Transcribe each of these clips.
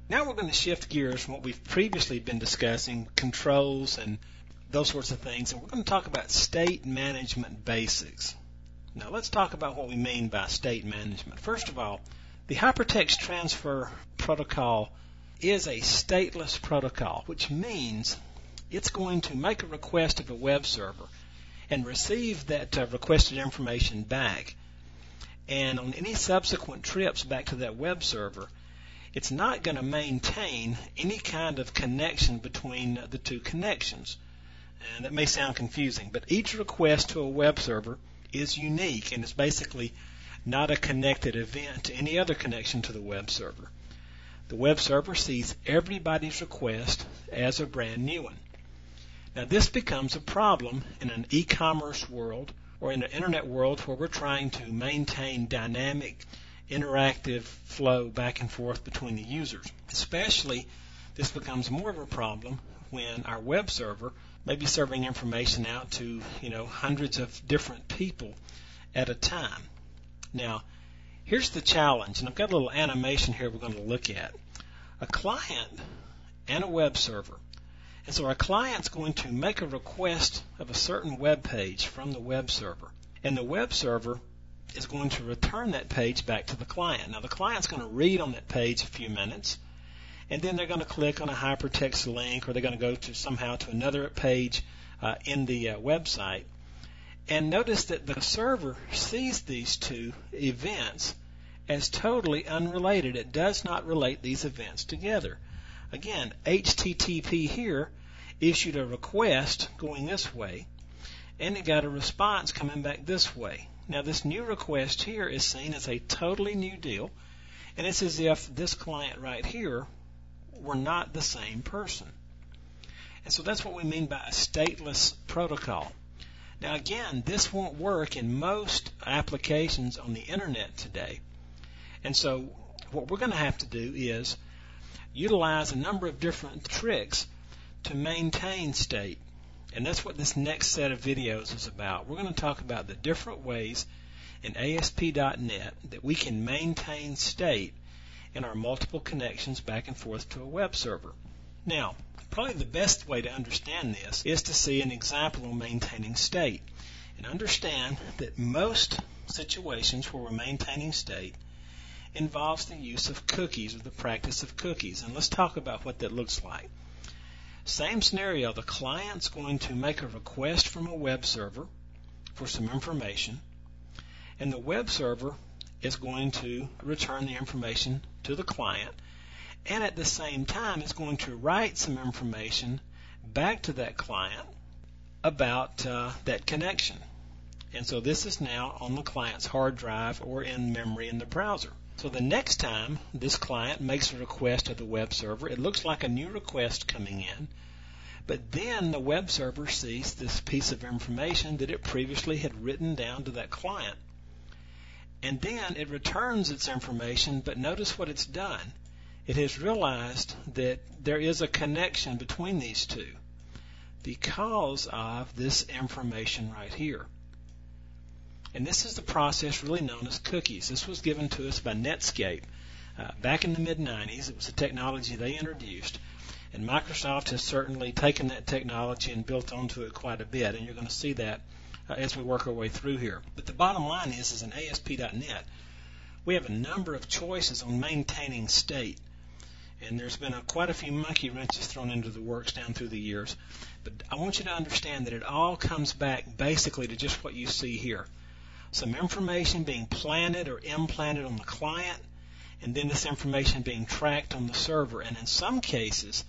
Now we're going to shift gears from what we've previously been discussing, controls and those sorts of things, and we're going to talk about state management basics. Now let's talk about what we mean by state management. First of all, the Hypertext Transfer Protocol is a stateless protocol, which means it's going to make a request of a web server and receive that requested information back. And on any subsequent trips back to that web server, it's not going to maintain any kind of connection between the two connections. And that may sound confusing, but each request to a web server is unique and is basically not a connected event to any other connection to the web server. The web server sees everybody's request as a brand new one. Now this becomes a problem in an e-commerce world or in an internet world where we're trying to maintain dynamic, interactive flow back and forth between the users. Especially, this becomes more of a problem when our web server may be serving information out to, hundreds of different people at a time. Now, here's the challenge, and I've got a little animation here we're going to look at. A client and a web server. And so our client's going to make a request of a certain web page from the web server. And the web server is going to return that page back to the client. Now the client's going to read on that page a few minutes, and then they're going to click on a hypertext link, or they're going to go to somehow to another page in the website. And notice that the server sees these two events as totally unrelated. It does not relate these events together. Again, HTTP here issued a request going this way, and it got a response coming back this way. Now this new request here is seen as a totally new deal, and it's as if this client right here were not the same person. And so that's what we mean by a stateless protocol. Now again, this won't work in most applications on the internet today. And so what we're going to have to do is utilize a number of different tricks to maintain state. And that's what this next set of videos is about. We're going to talk about the different ways in ASP.NET that we can maintain state in our multiple connections back and forth to a web server. Now, probably the best way to understand this is to see an example of maintaining state. And understand that most situations where we're maintaining state involves the use of cookies or the practice of cookies. And let's talk about what that looks like. Same scenario, the client's going to make a request from a web server for some information, and the web server is going to return the information to the client, and at the same time is going to write some information back to that client about that connection. And so this is now on the client's hard drive or in memory in the browser. So the next time this client makes a request of the web server, it looks like a new request coming in, but then the web server sees this piece of information that it previously had written down to that client. And then it returns its information, but notice what it's done. It has realized that there is a connection between these two because of this information right here. And this is the process really known as cookies. This was given to us by Netscape back in the mid-90s. It was a technology they introduced. And Microsoft has certainly taken that technology and built onto it quite a bit. And you're going to see that as we work our way through here. But the bottom line is in ASP.NET, we have a number of choices on maintaining state. And there's been quite a few monkey wrenches thrown into the works down through the years. But I want you to understand that it all comes back basically to just what you see here. Some information being planted or implanted on the client, and then this information being tracked on the server. And in some cases,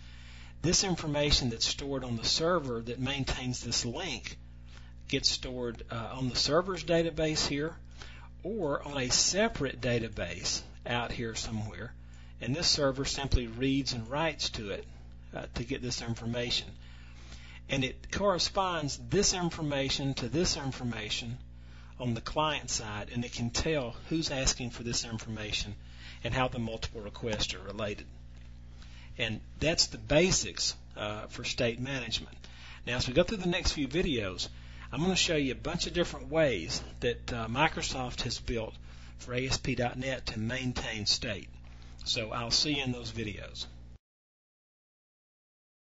this information that's stored on the server that maintains this link gets stored on the server's database here or on a separate database out here somewhere. And this server simply reads and writes to it to get this information. And it corresponds this information to this information on the client side, and it can tell who's asking for this information and how the multiple requests are related. And that's the basics for state management. Now, as we go through the next few videos, I'm going to show you a bunch of different ways that Microsoft has built for ASP.NET to maintain state. So I'll see you in those videos.